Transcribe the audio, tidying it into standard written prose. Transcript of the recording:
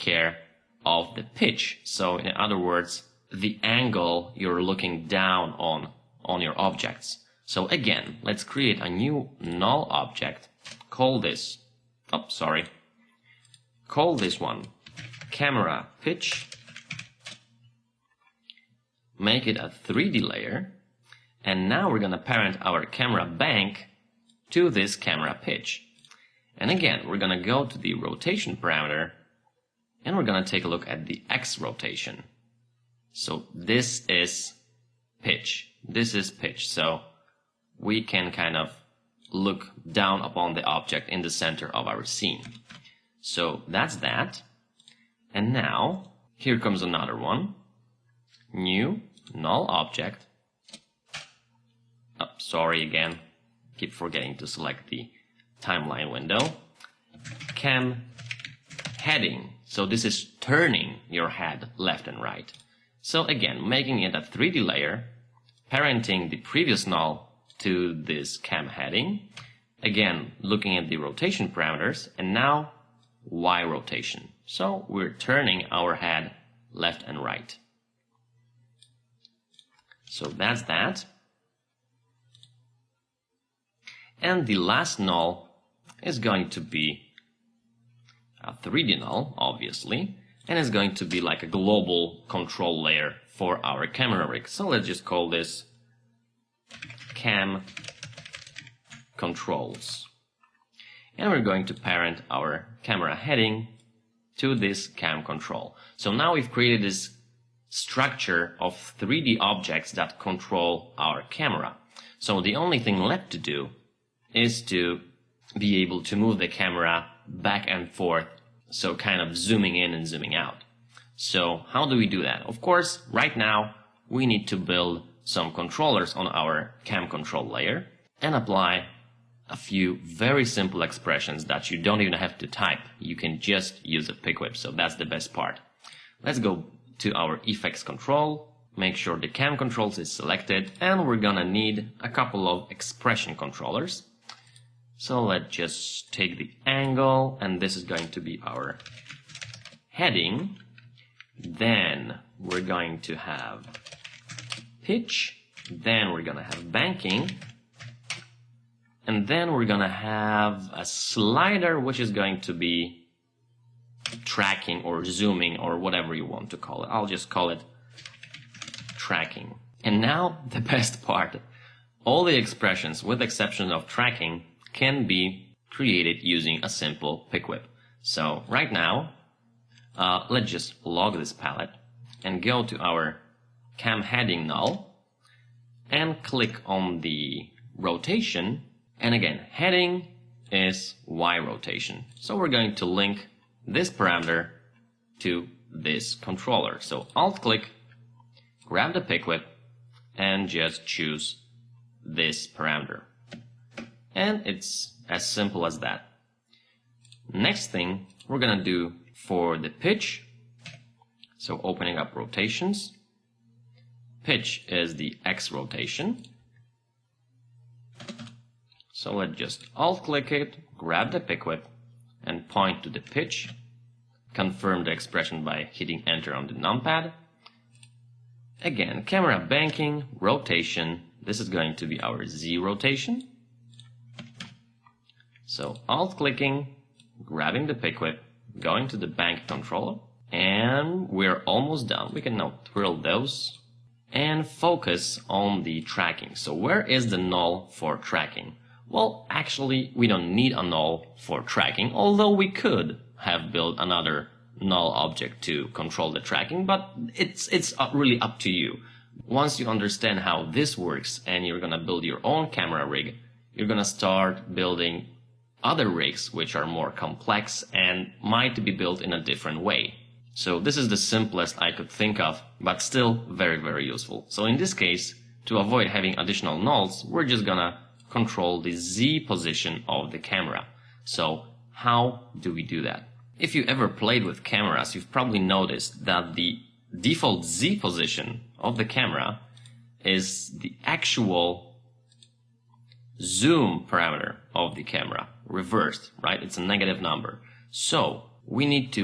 care of the pitch. So in other words, the angle you're looking down on your objects. So again, let's create a new null object. Call this one camera pitch. Make it a 3D layer. And now we're going to parent our camera bank to this camera pitch. And again, we're going to go to the rotation parameter and we're going to take a look at the X rotation. So this is pitch. This is pitch. So we can kind of look down upon the object in the center of our scene. So that's that. And now here comes another one. New null object. Oh, sorry again. Keep forgetting to select the timeline window. Cam heading. So this is turning your head left and right. So again, making it a 3D layer, parenting the previous null to this cam heading. Again, looking at the rotation parameters, and now Y rotation. So we're turning our head left and right. So that's that. And the last null is going to be a 3D null, obviously, and it's going to be like a global control layer for our camera rig. So let's just call this cam controls. And we're going to parent our camera heading to this cam control. So now we've created this structure of 3D objects that control our camera. So the only thing left to do is to be able to move the camera back and forth, so kind of zooming in and zooming out. So how do we do that? Of course, right now we need to build some controllers on our cam control layer and apply a few very simple expressions that you don't even have to type. You can just use a pick whip, so that's the best part. Let's go to our effects control, make sure the cam controls is selected, and we're gonna need a couple of expression controllers. So let's just take the angle, and this is going to be our heading. Then we're going to have pitch, then we're gonna have banking, and then we're gonna have a slider which is going to be tracking or zooming or whatever you want to call it. I'll just call it tracking. And now the best part. All the expressions, with the exception of tracking, can be created using a simple pick whip. So right now, let's just log this palette and go to our cam heading null and click on the rotation. And again, heading is Y rotation. So we're going to link this parameter to this controller. So Alt click, grab the pick whip, and just choose this parameter. And it's as simple as that. Next thing we're gonna do for the pitch, so opening up rotations, pitch is the X rotation. So let's just alt click it, grab the pick whip, and point to the pitch, confirm the expression by hitting enter on the numpad. Again, camera banking, rotation, this is going to be our Z rotation. So alt clicking, grabbing the pick whip, going to the bank controller, and we're almost done. We can now twirl those and focus on the tracking. So where is the null for tracking? Well, actually, we don't need a null for tracking, although we could have built another null object to control the tracking, but it's really up to you. Once you understand how this works and you're gonna build your own camera rig, you're gonna start building other rigs which are more complex and might be built in a different way. So this is the simplest I could think of, but still very, very useful. So in this case, to avoid having additional nulls, we're just gonna control the Z position of the camera. So how do we do that? If you ever played with cameras, you've probably noticed that the default Z position of the camera is the actual zoom parameter of the camera, reversed, right? It's a negative number. So we need to